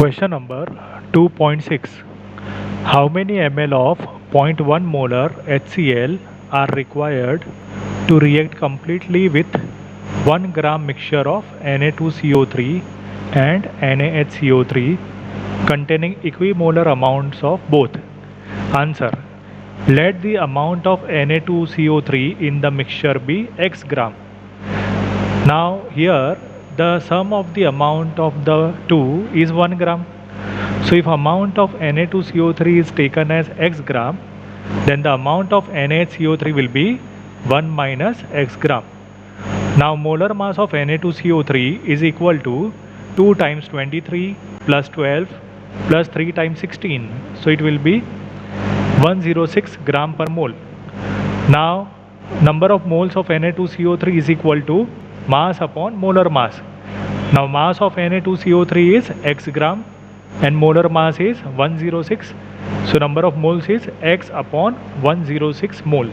Question number 2.6. How many ml of 0.1 molar HCl are required to react completely with 1 gram mixture of Na2CO3 and NaHCO3 containing equimolar amounts of both? Answer. Let the amount of Na2CO3 in the mixture be x gram. Now here the sum of the amount of the two is 1 gram. So if amount of Na2CO3 is taken as x gram, then the amount of NaHCO3 will be 1 minus x gram. Now molar mass of Na2CO3 is equal to 2 times 23 plus 12 plus 3 times 16. So it will be 106 gram per mole. Now number of moles of Na2CO3 is equal to mass upon molar mass. Now mass of Na2CO3 is x gram and molar mass is 106. So number of moles is x upon 106 mole.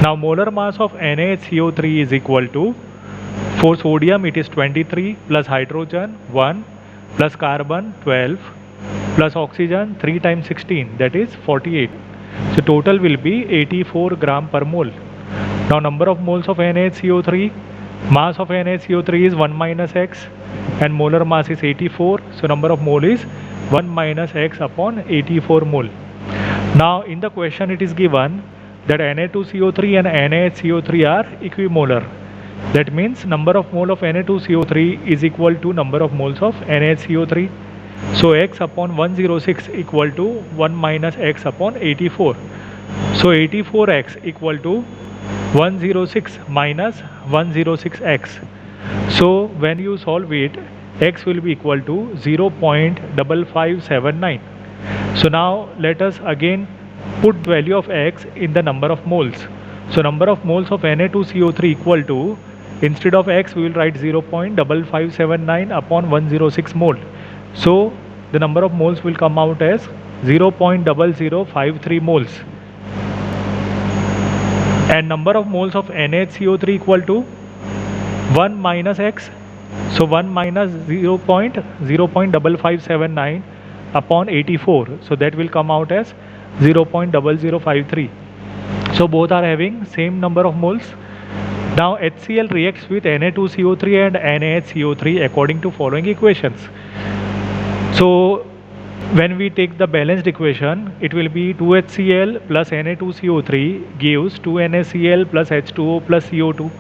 Now molar mass of NaHCO3 is equal to, for sodium it is 23 plus hydrogen 1 plus carbon 12 plus oxygen 3 times 16, that is 48. So total will be 84 gram per mole. Now number of moles of NaHCO3, mass of NaHCO3 is 1 minus x and molar mass is 84. So number of mole is 1 minus x upon 84 mole. Now in the question it is given that Na2CO3 and NaHCO3 are equimolar. That means number of mole of Na2CO3 is equal to number of moles of NaHCO3. So x upon 106 equal to 1 minus x upon 84. So 84x equal to 106 minus 106x. So when you solve it, x will be equal to 0.5579. So now let us again put value of x in the number of moles. So number of moles of Na2CO3 equal to, instead of x we will write 0.5579 upon 106 mole. So the number of moles will come out as 0.0053 moles. And number of moles of NaHCO3 equal to 1 minus x. So 1 minus 0.5579 upon 84. So that will come out as 0.0053. So both are having same number of moles. Now HCl reacts with Na2CO3 and NaHCO3 according to following equations. So when we take the balanced equation, it will be 2HCl plus Na2CO3 gives 2NaCl plus H2O plus CO2.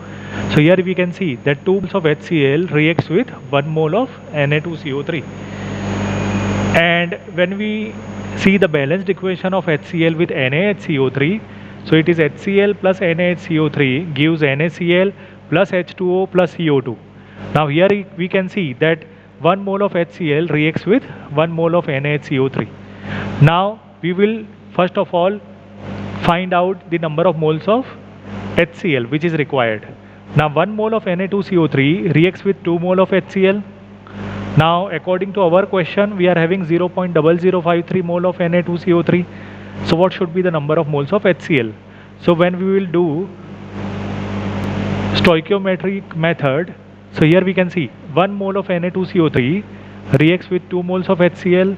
So here we can see that 2 moles of HCl reacts with 1 mole of Na2CO3. And when we see the balanced equation of HCl with NaHCO3, so it is HCl plus NaHCO3 gives NaCl plus H2O plus CO2. Now here we can see that 1 mole of HCl reacts with 1 mole of NaHCO3. Now we will first of all find out the number of moles of HCl which is required. Now 1 mole of Na2CO3 reacts with 2 mole of HCl. Now according to our question we are having 0.0053 mole of Na2CO3. So what should be the number of moles of HCl? So when we will do stoichiometric method, so here we can see 1 mole of Na2CO3 reacts with 2 moles of HCl.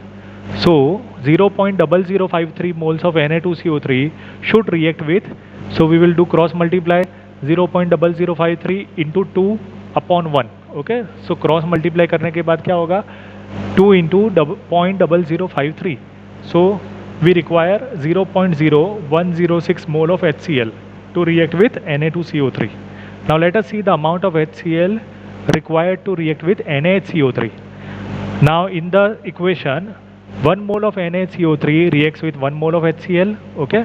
So 0.0053 moles of Na2CO3 should react with, so we will do cross multiply 0.0053 into 2 upon 1. Okay, so cross multiply करने के बाद क्या होगा, 2 into 0.0053. So we require 0.0106 mole of HCl to react with Na2CO3. Now let us see the amount of HCl required to react with NaHCO3. Now in the equation 1 mole of NaHCO3 reacts with 1 mole of HCl. Okay,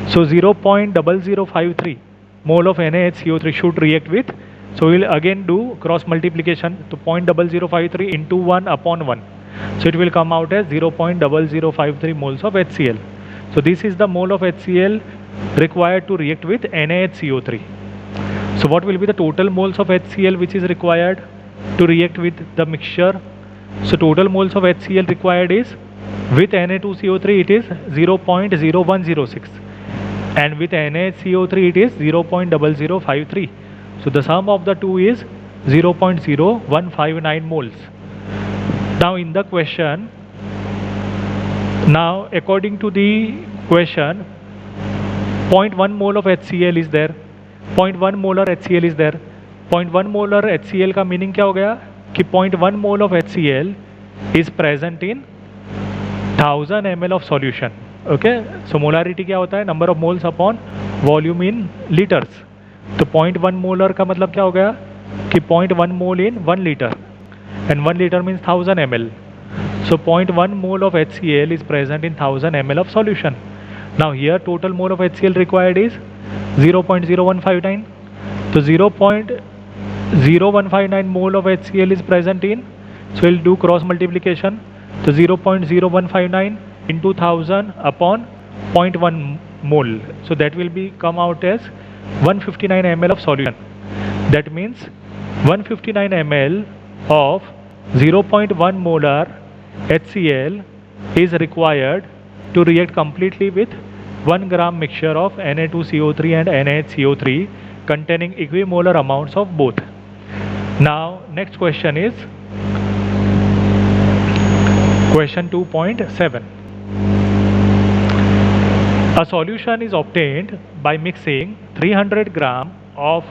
so 0.0053 mole of NaHCO3 should react with, so we will again do cross multiplication to 0.0053 into 1 upon 1. So it will come out as 0.0053 moles of HCl. So this is the mole of HCl required to react with NaHCO3. So what will be the total moles of HCl which is required to react with the mixture? So total moles of HCl required is, with Na2CO3 it is 0.0106 and with NaCO3 it is 0.0053. So the sum of the two is 0.0159 moles. Now in the question, now according to the question, 0.1 mole of HCl is there, 0.1 molar HCl is there. 0.1 molar HCl का meaning क्या हो गया कि 0.1 mole of HCl is present in 1000 ml of solution. Okay, so molarity क्या होता है, number of moles upon volume in litres. तो 0.1 molar का मतलब क्या हो गया कि 0.1 मोल इन 1 litre, and 1 litre means 1000 ml. So 0.1 mole of HCl is present in 1000 ml of solution. Now here total mole of HCl required is 0.0159. So 0.0159 mole of HCl is present in, so we'll do cross multiplication. So 0.0159 into 1000 upon 0.1 mole. So that will be come out as 159 ml of solution. That means 159 ml of 0.1 molar HCl is required to react completely with 1 gram mixture of Na2CO3 and NaHCO3 containing equimolar amounts of both. Now next question is question 2.7. A solution is obtained by mixing 300 gram of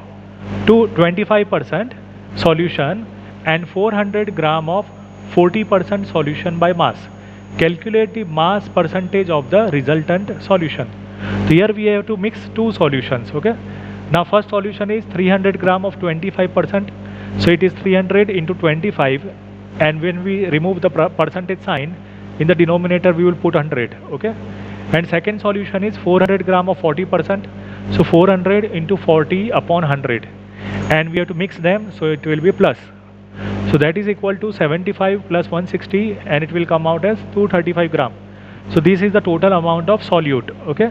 25% solution and 400 gram of 40% solution by mass. Calculate the mass percentage of the resultant solution. So here we have to mix two solutions. Okay, now first solution is 300 gram of 25%, so it is 300 into 25, and when we remove the percentage sign in the denominator we will put 100. Okay, and second solution is 400 gram of 40%, so 400 into 40 upon 100, and we have to mix them, so it will be plus. So that is equal to 75 plus 160, and it will come out as 235 gram. So this is the total amount of solute. Okay,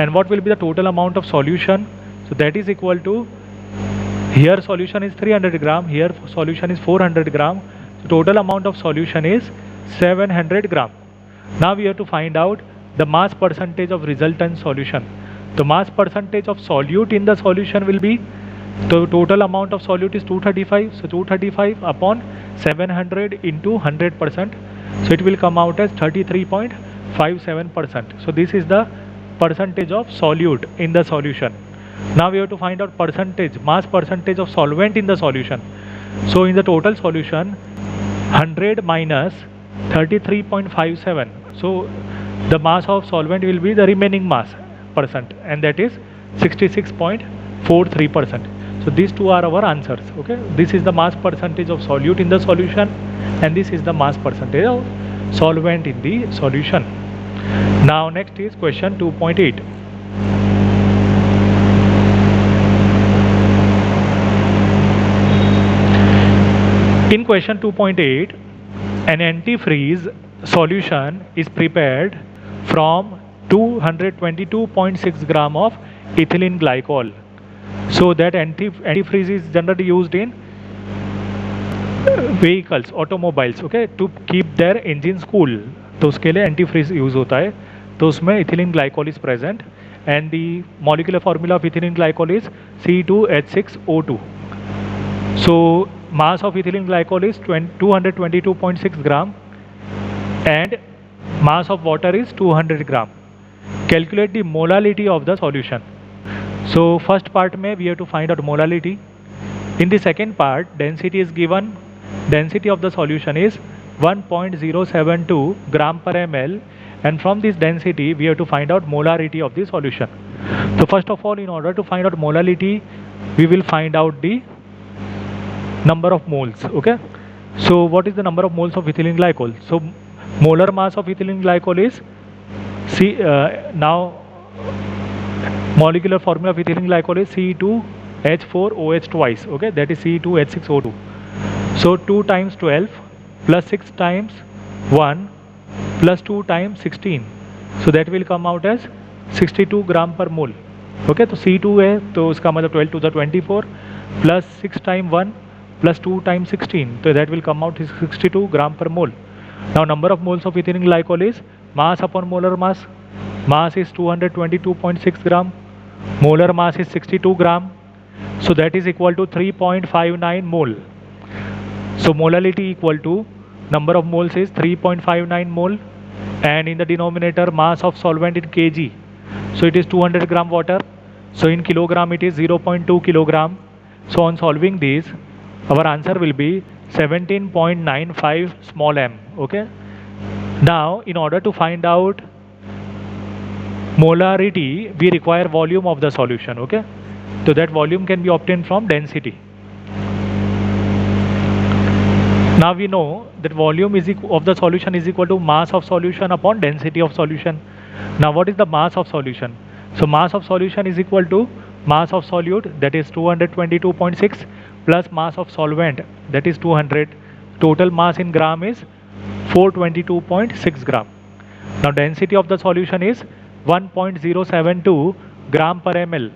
and what will be the total amount of solution? So that is equal to, here solution is 300 gram, here solution is 400 gram. So total amount of solution is 700 gram. Now we have to find out the mass percentage of resultant solution. The mass percentage of solute in the solution will be, the total amount of solute is 235, so 235 upon 700 into 100%, so it will come out as 33.57%. so this is the percentage of solute in the solution. Now we have to find out percentage, mass percentage of solvent in the solution. So in the total solution, 100 minus 33.57, so the mass of solvent will be the remaining mass percent, and that is 66.43%. So these two are our answers. Okay, this is the mass percentage of solute in the solution, and this is the mass percentage of solvent in the solution. Now next is question 2.8. In question 2.8, an antifreeze solution is prepared from 222.6 gram of ethylene glycol. So that antifreeze is generally used in vehicles, automobiles, okay, to keep their engines cool. तो उसके लिए antifreeze use होता है. तो उसमें ethylene glycol is present, and the molecular formula of ethylene glycol is C2H6O2. So mass of ethylene glycol is 222.6 gram, and mass of water is 200 gram. Calculate the molality of the solution. So first part में we have to find out molality. In the second part, density is given. Density of the solution is 1.072 gram per ml, and from this density we have to find out molarity of the solution. So first of all, in order to find out molality, we will find out the number of moles. Okay, so what is the number of moles of ethylene glycol? So molar mass of ethylene glycol is now molecular formula of ethylene glycol is C2H4OH twice. Okay, that is C2H6O2. So 2 times 12 plus 6 times 1 plus 2 times 16, so that will come out as 62 gram per mole. Okay, तो C2 है तो उसका मतलब 12 to the 24 plus 6 times 1 plus 2 times 16, so that will come out is 62 gram per mole. Now number of moles of ethylene glycol is mass upon molar mass. mass is 222.6 gram, molar mass is 62 gram, so that is equal to 3.59 mole. So molality equal to number of moles is 3.59 mole, and in the denominator mass of solvent in kg, so it is 200 gram water, so in kilogram it is 0.2 kilogram. So on solving this, our answer will be 17.95 small m. Okay, now in order to find out molarity, we require volume of the solution. Okay, so that volume can be obtained from density. Now we know that volume is of the solution is equal to mass of solution upon density of solution. Now what is the mass of solution? So mass of solution is equal to mass of solute, that is 222.6, plus mass of solvent, that is 200. Total mass in gram is 422.6 gram. Now density of the solution is 1.072 gram per ml.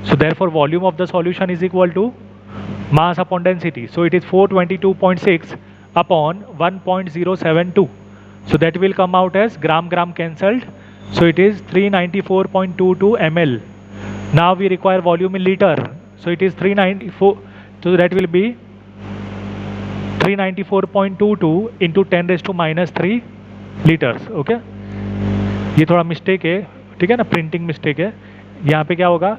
So therefore volume of the solution is equal to mass upon density. So it is 422.6 upon 1.072. So that will come out as gram cancelled. So it is 394.22 ml. Now we require volume in liter. So it is 394. So that will be 394.22 into 10 raised to minus 3 liters. Okay, ये थोड़ा mistake है, ठीक है ना, printing mistake है. यहाँ पे क्या होगा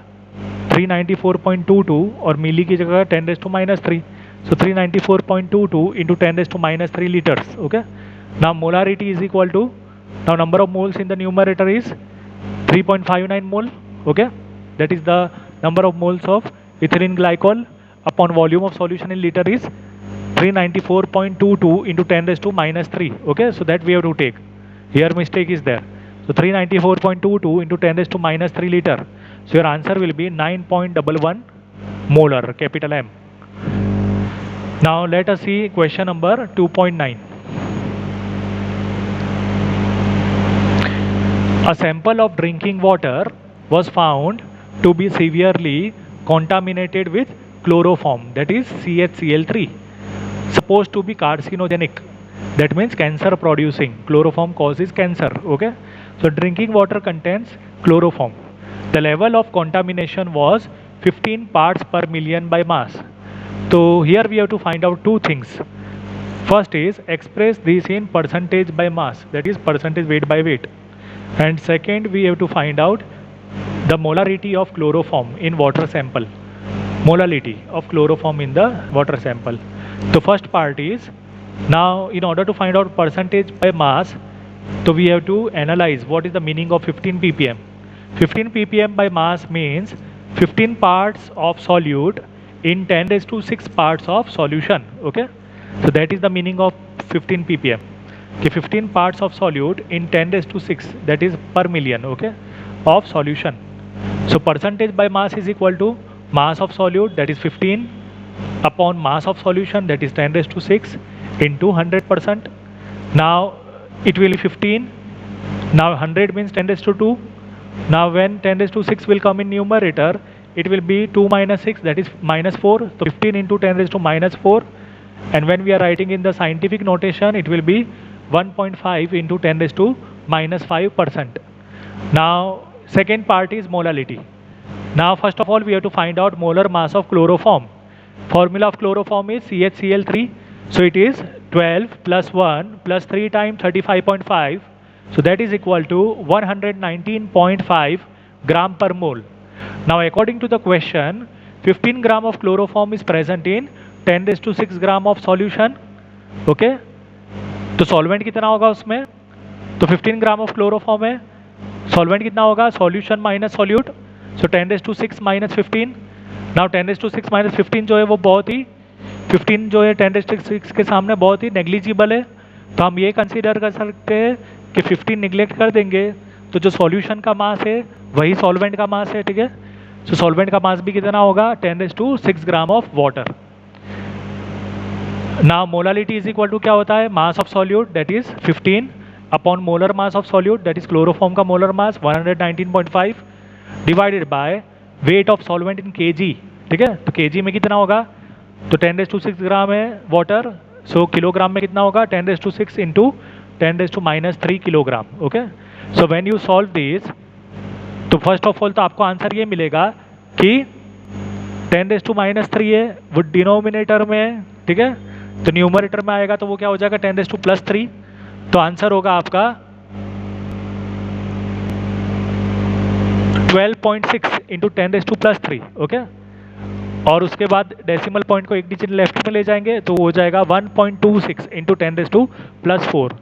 394.22 और मिली की जगह 10 raised to minus 3. So 394.22 into 10 raised to minus 3 liters. Okay. Now molarity is equal to, now number of moles in the numerator is 3.59 mole. Okay. That is the number of moles of ethylene glycol upon volume of solution in liter is 394.22 into 10 raised to minus 3. Okay. So that we have to take. Here mistake is there. So 394.22 into 10 raised to minus 3 liter. So your answer will be 9.11 molar, capital M. Now let us see question number 2.9. A sample of drinking water was found to be severely contaminated with chloroform, that is CHCl3, supposed to be carcinogenic. That means cancer producing. Chloroform causes cancer. Okay. So drinking water contains chloroform. The level of contamination was 15 parts per million by mass. So here we have to find out two things. First is express this in percentage by mass, that is percentage weight by weight. And second, we have to find out the molarity of chloroform in water sample. Molality of chloroform in the water sample. The first part is, now in order to find out percentage by mass, so we have to analyze what is the meaning of 15 ppm. 15 ppm by mass means 15 parts of solute in 10 raised to 6 parts of solution. Okay, so that is the meaning of 15 ppm. Okay, 15 parts of solute in 10 raised to 6, that is per million. Okay, of solution. So percentage by mass is equal to mass of solute, that is 15, upon mass of solution, that is 10 raised to 6 into 100%. Now it will be 15. Now 100 means 10 raised to 2. Now when 10 raised to 6 will come in numerator, it will be 2 minus 6, that is minus 4. So 15 into 10 raised to minus 4. And when we are writing in the scientific notation, it will be 1.5 into 10 raised to minus 5%. Now second part is molality. Now first of all we have to find out molar mass of chloroform. Formula of chloroform is CHCl3. So it is 12 plus 1 plus 3 times 35.5. So that is equal to 119.5 gram per mole. Now according to the question, 15 gram of chloroform is present in 10 raised to 6 gram of solution. Okay, तो solvent कितना होगा उसमें, तो 15 gram of chloroform है, solvent कितना होगा, solution minus solute, so 10 raised to 6 minus 15. Now 10 raised to 6 minus 15 जो है वो बहुत ही 15 जो है 10 raised to 6 के सामने बहुत ही नेग्लिजिबल है. तो हम ये कंसीडर कर सकते हैं कि 15 निगलेक्ट कर देंगे तो जो सॉल्यूशन का मास है वही सॉल्वेंट का मास है. ठीक है, सो सॉल्वेंट का मास भी कितना होगा, 10 raised to 6 gram of water. Now molality is equal to क्या होता है, mass of solute that is 15 upon molar mass of solute that is chloroform का molar mass 119.5 divided by weight of solvent in KG. ठीक है, तो KG में कितना होगा, तो 10 raised to 6 ग्राम है वाटर, सो किलोग्राम में कितना होगा 10 raised to 6 into 10 raised to minus 3 kilogram. Okay, so when you solve this, तो फर्स्ट ऑफ ऑल तो आपको आंसर ये मिलेगा कि 10⁻³ है, वो डिनोमिनेटर में है, ठीक है। तो न्यूमरेटर में आएगा तो वो क्या हो जाएगा 10⁻3। तो आंसर होगा आपका 12.6 इंटू 10⁻3, ओके। और उसके बाद डेसिमल पॉइंट को एक डिजिट लेफ्ट में ले जाएंगे तो वो हो जाएगा 1.26 इंटू 10⁻+4।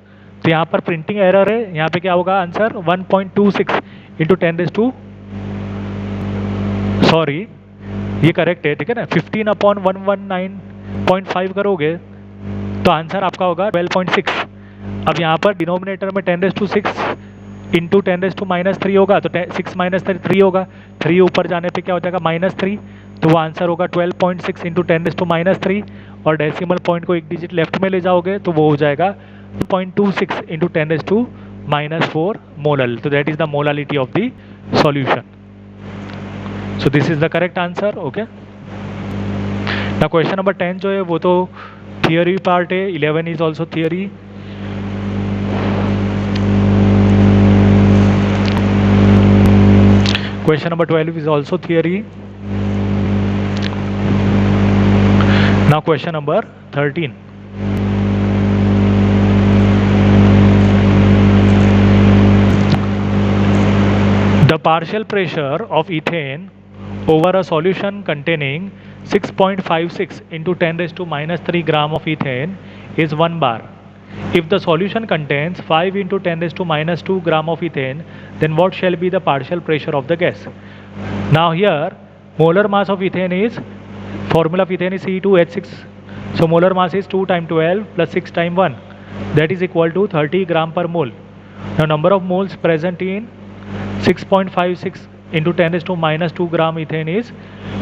तो यहाँ पर प्रिंटिंग एरर है, यहाँ पे क्या होगा आंसर 1.26 इंटू 10⁻, सॉरी ये करेक्ट है, ठीक है ना। 15/119.5 करोगे तो आंसर आपका होगा 12.6। अब यहाँ पर डिनोमिनेटर में 10⁻6 इंटू 10⁻³ होगा तो 6 - 3 होगा, 3 ऊपर जाने पे क्या हो जाएगा -3, तो वो आंसर होगा 12.6 इंटू 10⁻³ और डेसिमल पॉइंट को एक डिजिट लेफ्ट में ले जाओगे तो वो हो जाएगा 0.26 इंटू 10⁻⁴ मोलल। तो that is the molality of the solution. So this is the correct answer, okay. ना क्वेश्चन नंबर 10 जो है वो तो थियोरी पार्ट है, 11 is also theory. Question number 12 is also theory. Now question number 13. The partial pressure of ethane over a solution containing 6.56 into 10⁻³ gram of ethane is 1 bar. If the solution contains 5 into 10⁻² gram of ethane, then what shall be the partial pressure of the gas? Now here molar mass of ethane is, formula of ethane is C2H6, so molar mass is 2 times 12 plus 6 times 1, that is equal to 30 gram per mole. Now number of moles present in 6.56 into 10⁻² gram ethane is,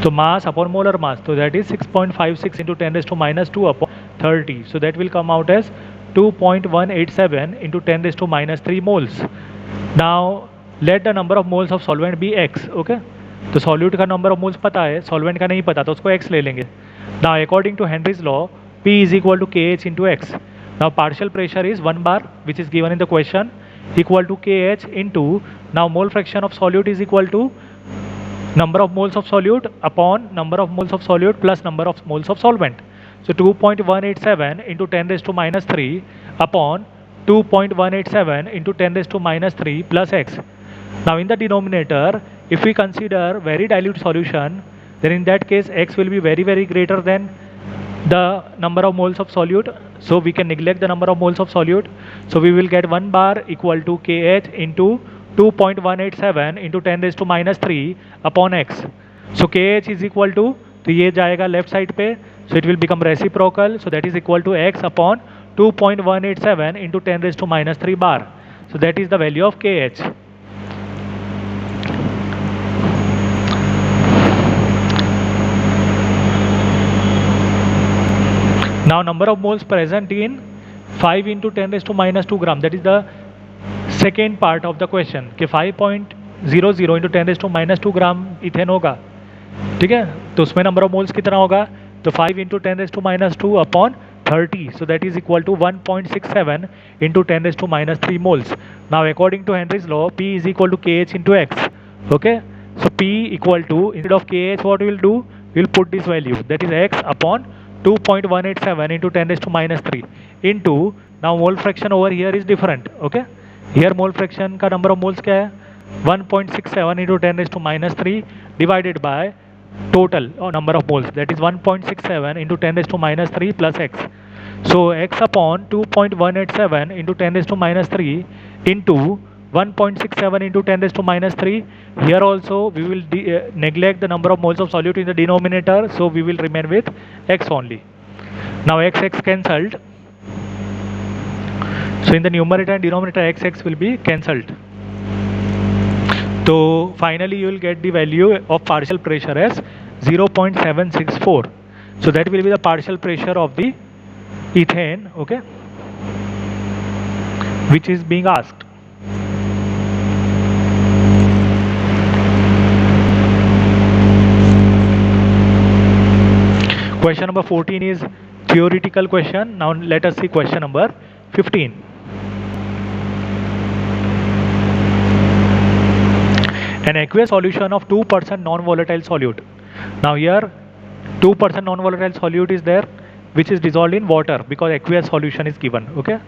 so mass upon molar mass, so that is 6.56 into 10⁻² upon 30, so that will come out as 2.187 into 10⁻³ moles. Now let the number of moles of solvent be x, okay. तो solute का number of moles पता है, solvent का नहीं पता, तो उसको x ले लेंगे। Now according to Henry's law P is equal to KH into एक्स। Now partial pressure is 1 bar which is given in the question equal to KH into, now mole fraction of solute is equal to number of moles of solute upon number of moles of solute plus number of moles of solvent. So 2.187 into 10⁻³ upon 2.187 into 10⁻³ plus x. Now in the denominator, if we consider very dilute solution, then in that case x will be very greater than the number of moles of solute, so we can neglect the number of moles of solute. So we will get 1 bar equal to KH into 2.187 into 10⁻³ upon x. So KH is equal to, तो ये जाएगा left side पे, so it will become reciprocal, so that is equal to x upon 2.187 into 10⁻³ bar. So that is the value of KH. Now number of moles present in 5 into 10⁻² gram, that is the second part of the question कि 5.00 into 10⁻² ग्राम ethane होगा, ठीक है। तो उसमें number of moles कितना होगा, तो 5 into 10⁻² upon 30, so that is equal to 1.67 into 10⁻³ moles. Now according to Henry's law, P is equal to KH into x, okay. So P equal to, instead of KH what we will do, we will put this value, that is x upon 2.187 into 10⁻³ into, now mole fraction over here is different, okay. Here mole fraction का number of moles क्या है, 1.67 into 10⁻³ divided by total number of moles, that is 1.67 into 10⁻³ plus x. So x upon 2.187 into 10⁻³ into 1.67 into 10⁻³. Here also we will neglect the number of moles of solute in the denominator, so we will remain with x only. Now x cancelled, so in the numerator and denominator x will be cancelled. So finally you will get the value of partial pressure as 0.764. So that will be the partial pressure of the ethane, okay, which is being asked. Question number 14 is theoretical question. Now let us see question number 15. an aqueous solution of 2% non-volatile solute. Now here 2% non-volatile solute is there, which is dissolved in water because aqueous solution is given. Okay,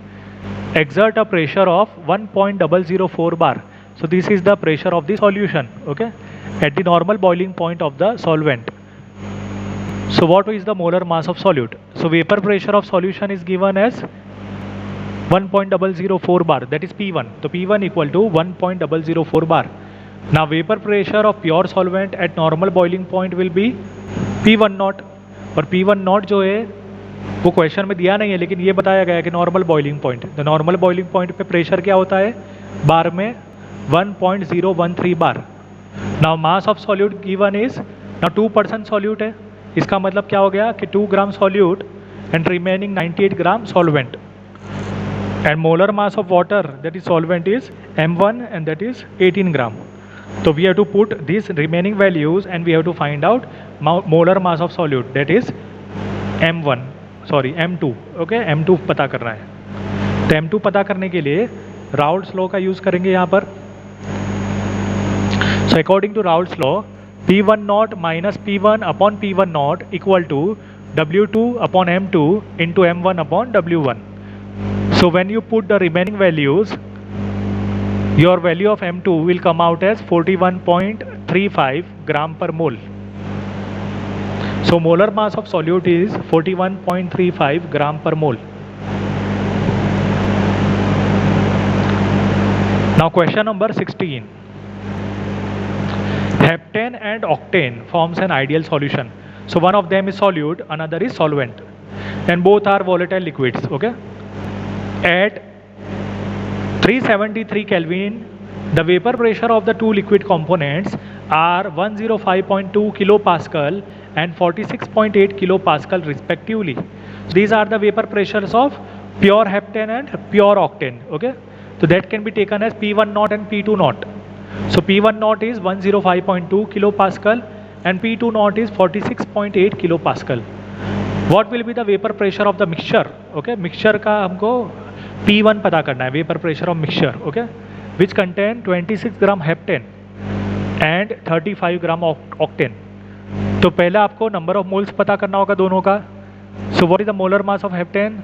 exert a pressure of 1.004 bar. So this is the pressure of the solution, okay, at the normal boiling point of the solvent. So what is the molar mass of solute? So vapor pressure of solution is given as 1.004 bar, that is P1. So P1 equal to 1.004 bar. Now vapor pressure of pure solvent at normal boiling point will be P1 not, और P1 not जो है वो question में दिया नहीं है, लेकिन ये बताया गया है कि नॉर्मल बॉइलिंग पॉइंट, तो नॉर्मल बॉइलिंग पॉइंट पे प्रेशर क्या होता है बार में 1.013 bar. Now mass of solute given is, now 2% solute है, इसका मतलब क्या हो गया कि 2 gram solute and remaining 98 gram solvent, and molar mass of water that is solvent is M1 and that is 18 gram. So we have to put these remaining values and we have to find out molar mass of solute, that is M2. okay, M2 पता करना है. तो M2 पता करने के लिए Raoult's law का use करेंगे यहाँ पर. So according to Raoult's law, P1 naught minus P1 upon P1 naught equal to W2 upon M2 into M1 upon W1. So when you put the remaining values, your value of M2 will come out as 41.35 gram per mole. So molar mass of solute is 41.35 gram per mole. Now question number 16. Heptane and octane forms an ideal solution. So one of them is solute, another is solvent, and both are volatile liquids. Okay. At 373 Kelvin, the vapor pressure of the two liquid components are 105.2 kilopascal and 46.8 kilopascal respectively. These are the vapor pressures of pure heptane and pure octane. Okay, so that can be taken as P1 naught and P2 naught. So P1 naught is 105.2 kilopascal and P2 naught is 46.8 kilopascal. What will be the vapor pressure of the mixture? Okay, mixture का हमको P1 पता करना है, vapor pressure of mixture, okay, which contain 26 gram heptane and 35 gram octane. तो पहले आपको number of moles पता करना होगा दोनों का. So what is the molar mass of heptane?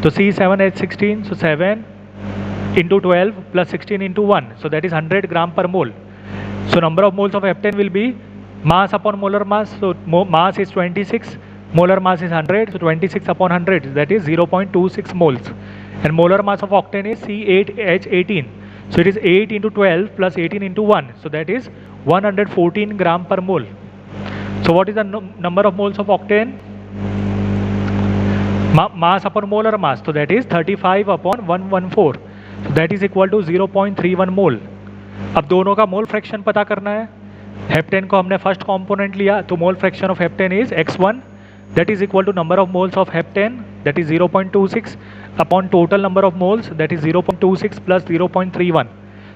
तो C7H16, so 7 into 12 plus 16 into 1, so that is 100 gram per mole. So number of moles of heptane will be mass upon molar mass. So mass is 26, molar mass is 100, so 26 upon 100, that is 0.26 moles. And molar mass of octane is C8H18, so it is 8 into 12 plus 18 into 1, so that is 114 gram per mole. So what is the number of moles of octane? Mass upon molar mass, so that is 35 upon 114, so that is equal to 0.31 mole. अब दोनों का mole fraction पता करना है. Heptane को हमने first component लिया, तो मोल fraction of heptane is x1, that is equal to number of moles of heptane, that is 0.26 upon total number of moles, that is 0.26 plus 0.31,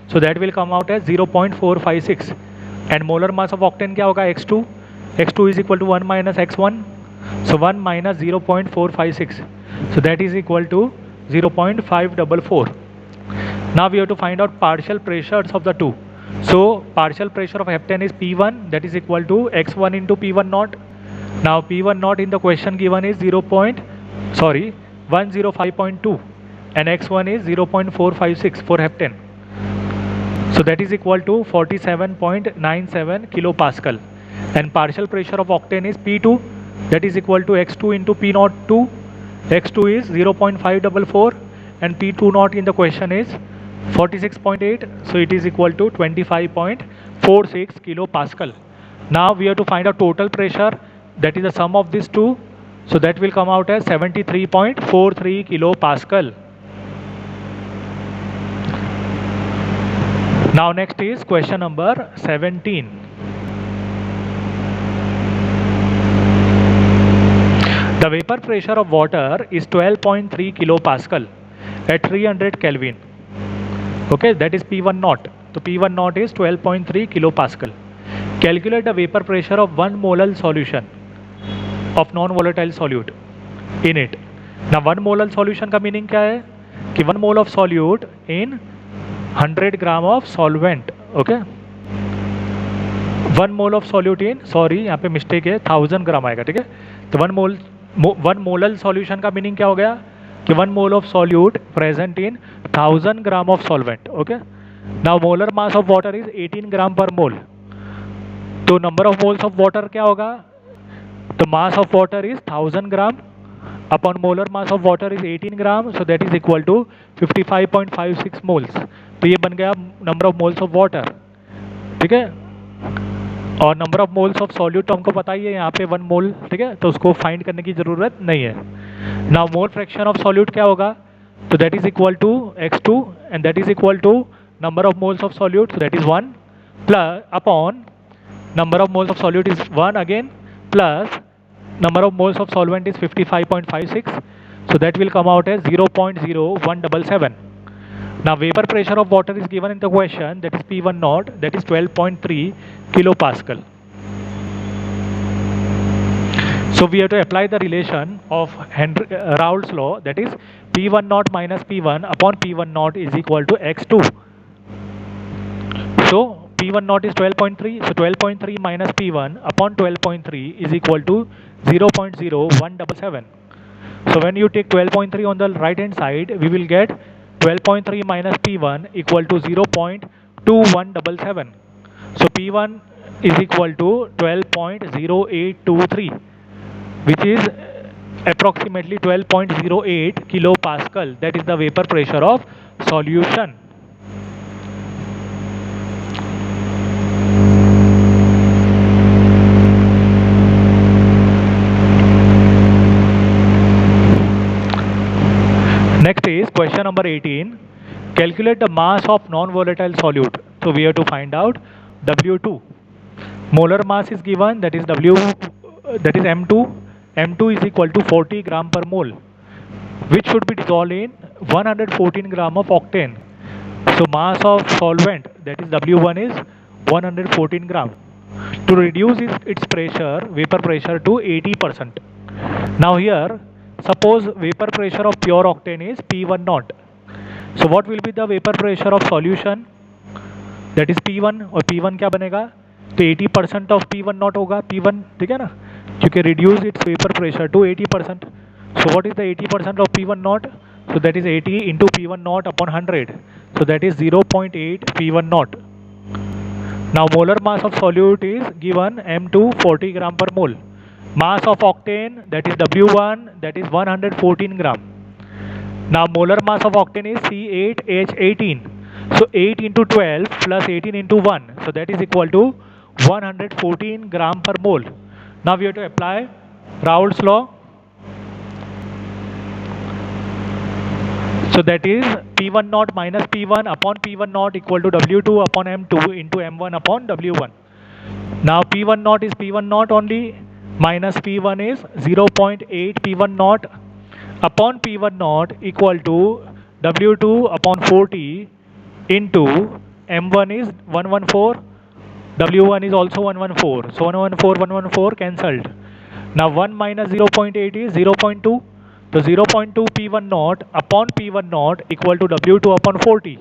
so that will come out as 0.456. and molar mass of octane क्या होगा x2, x2 is equal to 1 minus x1, so 1 minus 0.456, so that is equal to 0.544. Now we have to find out partial pressures of the two. So partial pressure of heptane is P1, that is equal to x1 into P1 naught. Now P1 naught in the question given is 105.2 and x1 is 0.456 for heptane. So that is equal to 47.97 kilopascal. And partial pressure of octane is P2, that is equal to x2 into P naught 2. x2 is 0.544 and P2 naught in the question is 46.8, so it is equal to 25.46 kilopascal. Now we have to find out total pressure, that is the sum of these two, so that will come out as 73.43 kilopascal. Now next is question number 17. The vapor pressure of water is 12.3 kilopascal at 300 Kelvin. Okay, that is P1 naught. So P1 naught is 12.3 kilopascal. Calculate the vapor pressure of 1 molar solution of non-volatile solute in it. Now 1 molar solution का meaning क्या है कि 1 mole of solute in 100 gram of solvent. Okay, 1 mole of solute in, sorry यहाँ पे mistake है, 1000 ग्राम आएगा, ठीक है। तो 1 मोलल सॉल्यूशन का मीनिंग क्या हो गया कि 1 mole of solute present in 1000 gram of solvent, okay. Now molar mass of water is 18 gram per mole. तो number of moles of water क्या होगा, तो mass of water is 1000 gram upon molar mass of water is 18 gram, so that is equal to 55.56 moles. तो ये बन गया number of moles of water, ठीक है। और number of moles of solute तो हमको पता ही है, यहाँ पे 1 मोल, ठीक है, तो उसको फाइंड करने की जरूरत नहीं है। Now mole fraction of solute क्या होगा, तो that is equal to x2 and that is equal to number of moles of solute, so that is 1 plus upon number of moles of solute is 1 again plus number of moles of solvent is 55.56, so that will come out as 0.0177. Now vapor pressure of water is given in the question, that is P1 naught, that is 12.3 kilopascal. So we have to apply the relation of Raoult's law, that is P1 naught minus P1 upon P1 naught is equal to x2. So P1 naught is 12.3, so 12.3 minus P1 upon 12.3 is equal to 0.0177. So when you take 12.3 on the right hand side, we will get 12.3 minus P1 equal to 0.2177. So P1 is equal to 12.0823, which is approximately 12.08 kilopascal. That is the vapor pressure of solution. Next is question number 18. Calculate the mass of non-volatile solute. So we have to find out W2. Molar mass is given, that is M2. M2 is equal to 40 gram per mole, which should be dissolved in 114 gram of octane. So mass of solvent, that is W1, is 114 gram. To reduce its pressure, vapor pressure to 80%. Now here, suppose vapor pressure of pure octane is P1 naught. So what will be the vapor pressure of solution, that is P1, और P1 क्या बनेगा, तो 80% of P1 naught होगा, P1, ठीक है ना, क्योंकि reduce its vapor pressure to 80%. So what is the 80% of P1 naught, so that is 80 into P1 naught upon 100, so that is 0.8 P1 naught. Now molar mass of solute is given M2 40 gram per mole. Mass of octane, that is W1, that is 114 gram. Now molar mass of octane is C8H18. So 8 into 12 plus 18 into 1. So that is equal to 114 gram per mole. Now we have to apply Raoult's law. So that is P1 naught minus P1 upon P1 naught equal to W2 upon M2 into M1 upon W1. Now P1 naught is P1 naught only, minus P1 is 0.8 P1 naught upon P1 naught equal to W2 upon 40 into M1 is 114, W1 is also 114. So 114 cancelled. Now 1 minus 0.8 is 0.2. So 0.2 P1 naught upon P1 naught equal to W2 upon 40.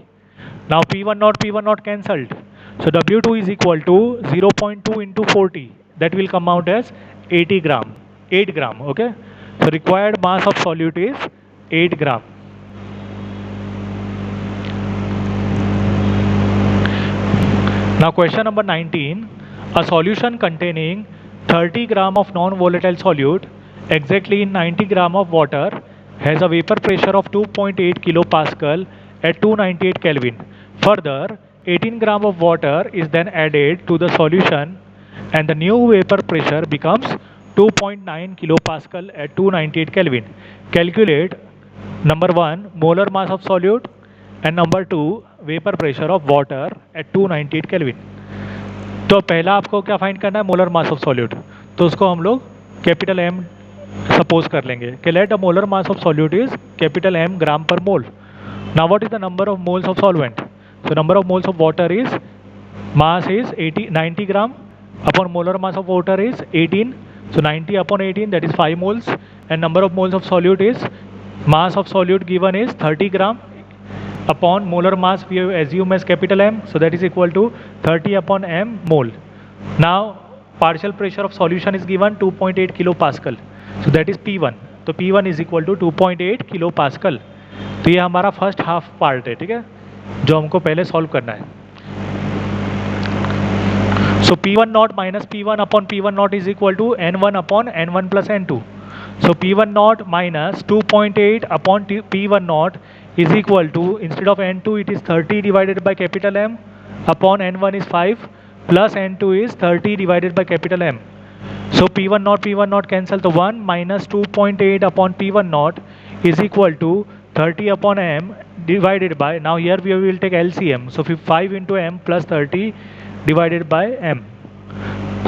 Now P1 naught cancelled. So W2 is equal to 0.2 into 40. That will come out as 80 gram, 8 gram, okay. So required mass of solute is 8 gram. Now question number 19. A solution containing 30 gram of non-volatile solute exactly in 90 gram of water has a vapor pressure of 2.8 kilopascal at 298 Kelvin. Further, 18 gram of water is then added to the solution and the new vapor pressure becomes 2.9 kilopascal at 298 Kelvin. Calculate number 1 molar mass of solute and number 2 vapor pressure of water at 298 Kelvin. तो पहला आपको क्या find करना है, molar mass of solute, तो उसको हम लोग कैपिटल M सपोज कर लेंगे कि let the molar mass of solute is capital M gram per mole. Now what is the number of moles of solvent, so number of moles of water is, mass is 90 gram upon molar mass of water is 18, so 90 upon 18, that is 5 moles, and number of moles of solute is, mass of solute given is 30 gram upon molar mass we have assume as capital M, so that is equal to 30 upon M mole. Now partial pressure of solution is given 2.8 kilopascal, so that is P1. तो P1 is equal to 2.8 kilopascal. तो ये हमारा first half part है, ठीक है, जो हमको पहले सॉल्व करना है. So P1 naught minus P1 upon P1 naught is equal to N1 upon N1 plus N2. So P1 naught minus 2.8 upon P1 naught is equal to, instead of N2 it is 30 divided by capital M upon N1 is 5 plus N2 is 30 divided by capital M. So P1 naught cancel, the 1 minus 2.8 upon P1 naught is equal to 30 upon M divided by, now here we will take LCM, so 5 into M plus 30 divided by M.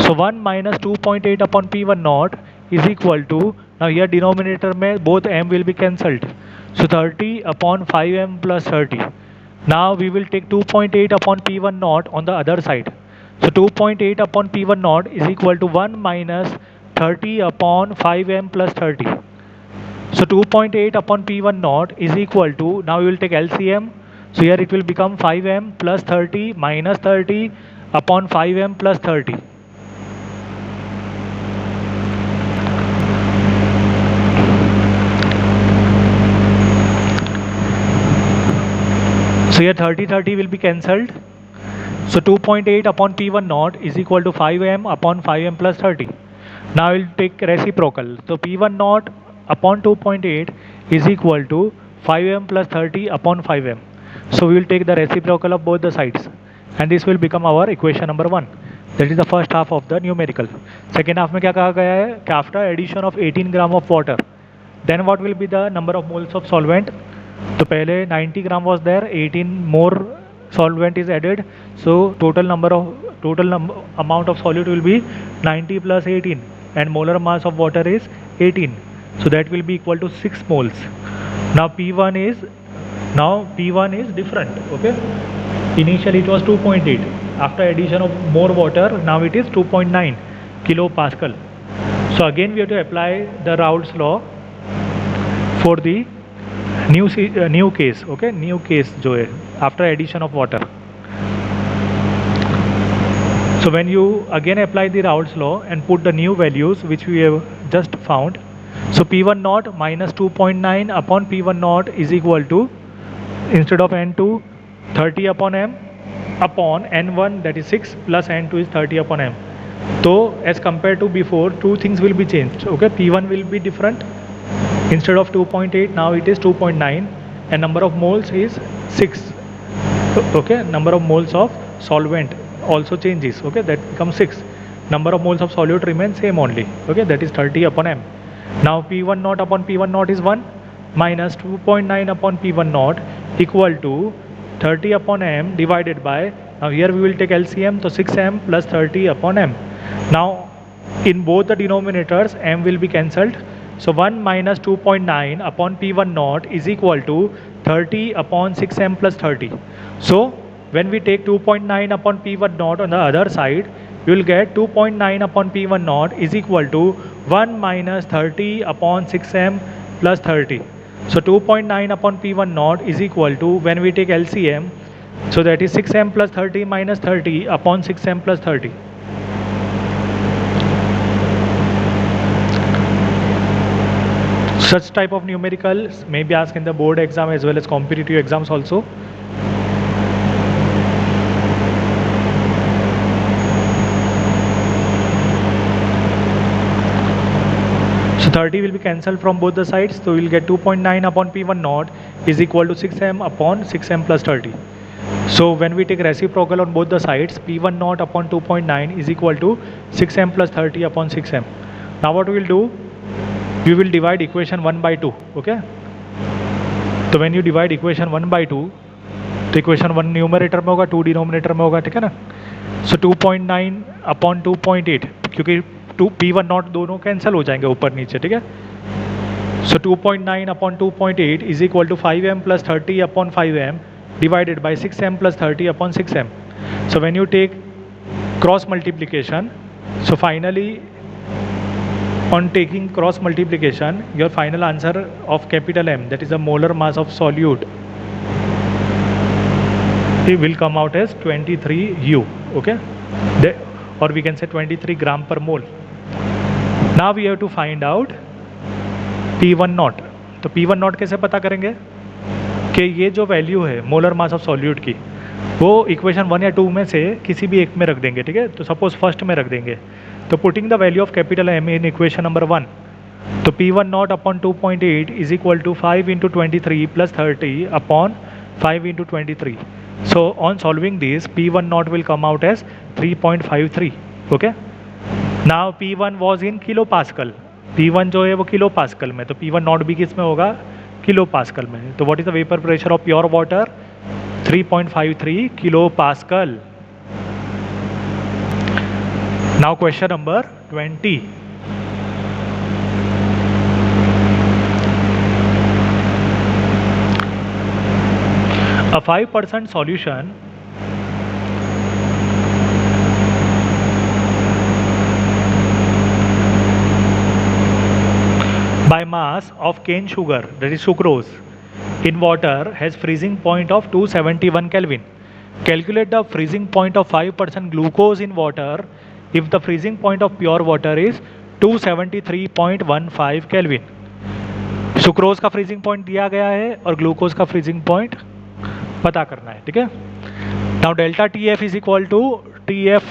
So 1 minus 2.8 upon P1 naught is equal to, now here denominator में both M will be cancelled, so 30 upon 5M plus 30. Now we will take 2.8 upon P1 naught on the other side. So 2.8 upon P1 naught is equal to 1 minus 30 upon 5M plus 30. So 2.8 upon P1 naught is equal to, now we will take LCM, so here it will become 5M plus 30 minus 30 upon 5M plus 30. So here 30 will be cancelled. So 2.8 upon P1 naught is equal to 5M upon 5M plus 30. Now I will take reciprocal. So P1 naught upon 2.8 is equal to 5M plus 30 upon 5M. So we will take the reciprocal of both the sides, and this will become our equation number 1. That is the first half of the numerical. Second half में क्या कहा गया है कि after addition of 18 gram of water, then what will be the number of moles of solvent. तो पहले 90 gram was there, 18 more solvent is added, so total amount of solute will be 90 plus 18, and molar mass of water is 18, so that will be equal to 6 moles. Now P1 is different. Okay, initially it was 2.8, after addition of more water now it is 2.9 kilopascal. So again we have to apply the Raoult's law for the new case. Okay, new case जो है after addition of water. So when you again apply the Raoult's law and put the new values which we have just found, so P1 naught minus 2.9 upon P1 naught is equal to, instead of N2 30 upon M upon N1, that is 6 plus N2 is 30 upon M. So as compared to before, two things will be changed. Okay, P1 will be different. Instead of 2.8 now it is 2.9, and number of moles is 6. Okay, number of moles of solvent also changes. Okay, that becomes 6. Number of moles of solute remains same only. Okay, that is 30 upon M. Now P1 naught upon P1 naught is 1 minus 2.9 upon P1 naught equal to 30 upon M divided by, now here we will take LCM, so 6M plus 30 upon M. Now in both the denominators M will be cancelled, so 1 minus 2.9 upon P1 naught is equal to 30 upon 6M plus 30. So when we take 2.9 upon P1 naught on the other side, you will get 2.9 upon P1 naught is equal to 1 minus 30 upon 6M plus 30. So 2.9 upon P1 naught is equal to, when we take LCM, so that is 6M plus 30 minus 30 upon 6M plus 30. Such type of numericals may be asked in the board exam as well as competitive exams also. So 30 will be cancelled from both the sides, so we will get 2.9 upon P1 naught is equal to 6M upon 6M plus 30. So when we take reciprocal on both the sides, P1 naught upon 2.9 is equal to 6M plus 30 upon 6M. Now what we will do, we will divide equation 1 by 2. Okay, so when you divide equation 1 by 2, तो equation 1 numerator में होगा, 2 denominator में होगा, ठीक है ना. So 2.9 upon 2.8, क्योंकि P1 not दोनों कैंसिल हो जाएंगे ऊपर नीचे, ठीक है. So 2.9 upon 2.8 is equal to 5M plus 30 upon 5M divided by 6M plus 30 upon 6M. So when you take cross multiplication, so finally on taking cross multiplication, your final answer of capital M, that is the molar mass of solute, it will come out as 23U. Okay, और we can say 23 gram per mole. Now we have to find out P1 naught. तो P1 not कैसे पता करेंगे कि ये जो value है molar mass of solute की, वो इक्वेशन 1 या 2 में से किसी भी एक में रख देंगे, ठीक है। तो सपोज फर्स्ट में रख देंगे, तो putting the value of capital M in equation number 1, तो P1 naught upon 2.8 is equal to 5 into 23 plus 30 upon 5 into 23। So on solving this P1 naught will come out as 3.53। Okay, now P1 was in kilo pascal, P1 जो है वो kilo pascal में, तो P1 not भी किस में होगा, kilo pascal में। तो what is the vapour pressure of pure water, 3.53 kilo pascal. Now question number 20, a 5% solution by mass of cane sugar, that is sucrose, in water has freezing point of 271 Kelvin. Calculate the freezing point of 5% glucose in water if the freezing point of pure water is 273.15 Kelvin. Sucrose का freezing point दिया गया है और glucose का freezing point पता करना है, ठीक है। Now delta T F is equal to T F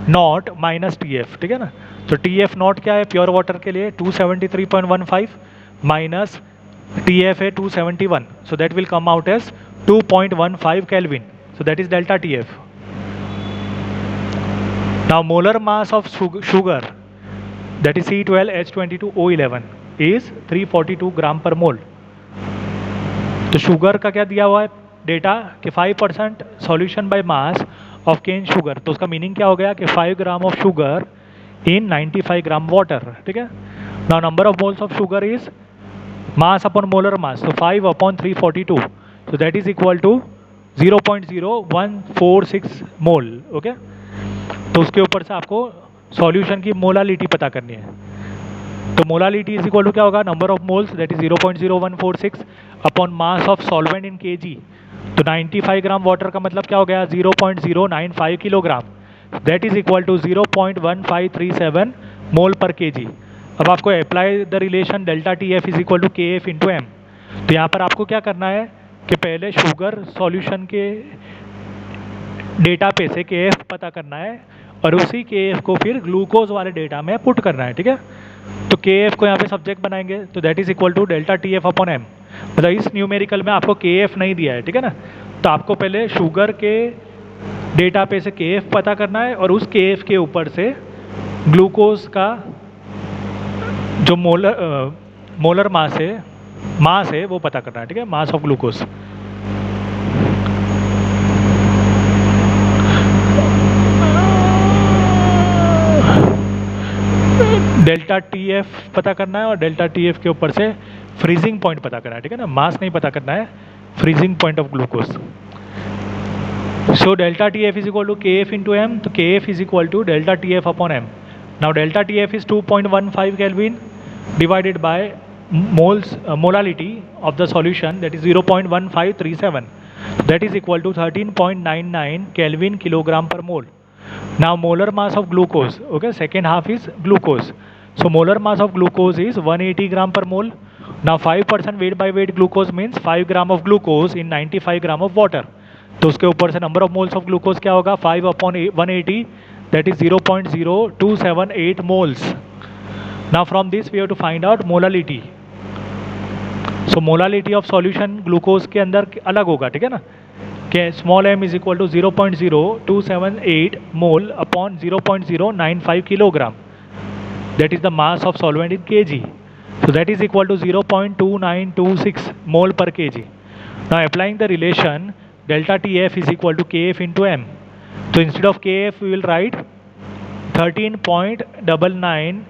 naught minus T F, ठीक है ना। तो टी एफ नॉट क्या है प्योर वाटर के लिए, 273.15 माइनस टी एफ है 271, so that will come out as 2.15 kelvin, so that is delta T F. Now molar mass of sugar that is C12H22O11 is 342 gram per mole. तो sugar का क्या दिया हुआ है data कि 5% solution by mass of cane sugar, तो उसका meaning क्या हो गया कि 5 gram of sugar in 95 gram water, ठीक है। Now number of moles of sugar is mass upon molar mass, तो 5 upon 342, so that is equal to 0.0146 mole. Okay, तो उसके ऊपर से आपको सॉल्यूशन की मोलालिटी पता करनी है। तो मोलालिटी इज इक्वल टू क्या होगा, number of moles that is 0.0146 upon mass of solvent in KG. तो 95 ग्राम वाटर का मतलब क्या हो गया 0.095 kilogram, that is equal to 0.1537 mole per kg. अब आपको apply the relation delta T F is equal to K F into m. तो यहाँ पर आपको क्या करना है कि पहले शुगर सॉल्यूशन के डेटा पे से के एफ पता करना है और उसी के एफ को फिर ग्लूकोज वाले डेटा में पुट करना है, ठीक है। तो के एफ को यहाँ पे सब्जेक्ट बनाएंगे, तो that is equal to delta T F upon m. मतलब इस न्यूमेरिकल में आपको के एफ नहीं दिया है, ठीक है ना। तो आपको पहले शुगर के डेटा पे से के एफ पता करना है और उस के एफ के ऊपर से ग्लूकोज का जो मोलर मास है वो पता करना है, ठीक है, mass of glucose. Delta T F पता करना है और डेल्टा टी एफ के ऊपर से फ्रीजिंग पॉइंट पता करना है, ठीक है ना, मास नहीं पता करना है, freezing point of glucose. So delta T F is equal to K F into m, तो K F is equal to delta T F upon m. Now delta T F is 2.15 kelvin divided by molality of the solution, that is 0.1537, that is equal to 13.99 Kelvin kilogram per mole. Now molar mass of glucose, okay, second half is glucose, so molar mass of glucose is 180 gram per mole. Now 5% weight by weight glucose means 5 gram of glucose in 95 gram of water, तो उसके ऊपर से number of moles of glucose क्या होगा 5 upon 180, that is 0.0278 moles. Now from this we have to find out molality. So molality of solution glucose के अंदर अलग होगा, ठीक है ना, कि small m is equal to 0.0278 mole upon 0.095 kilogram, that is the mass of solvent in kg, so that is equal to 0.2926 mole per kg. Now applying the relation delta TF is equal to kf into m, so instead of kf we will write 13.99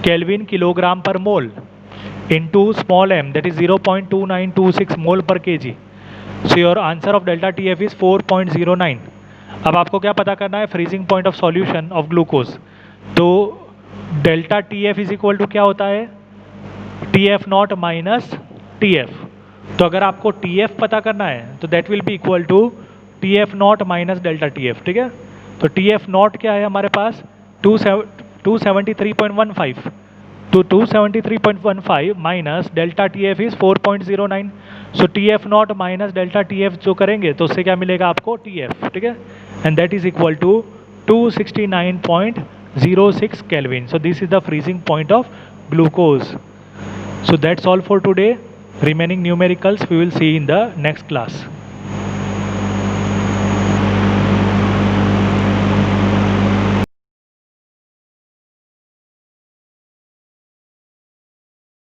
Kelvin kilogram per mole into small m, that is 0.2926 mole per kg. So your answer of delta TF is 4.09. अब आपको क्या पता करना है, freezing point of solution of glucose. तो delta TF is equal to क्या होता है, TF नॉट माइनस TF। तो अगर आपको TF पता करना है तो that will be equal to TF naught minus delta TF, ठीक है। तो टी एफ नॉट क्या है हमारे पास 273.15, तो 273.15 minus delta T F is 4.09, so T F naught minus delta T F जो करेंगे तो उससे क्या मिलेगा आपको टी एफ, ठीक है, and that is equal to 269.06 Kelvin. So this is the freezing point of glucose. So that's all for today. Remaining numericals we will see in the next class.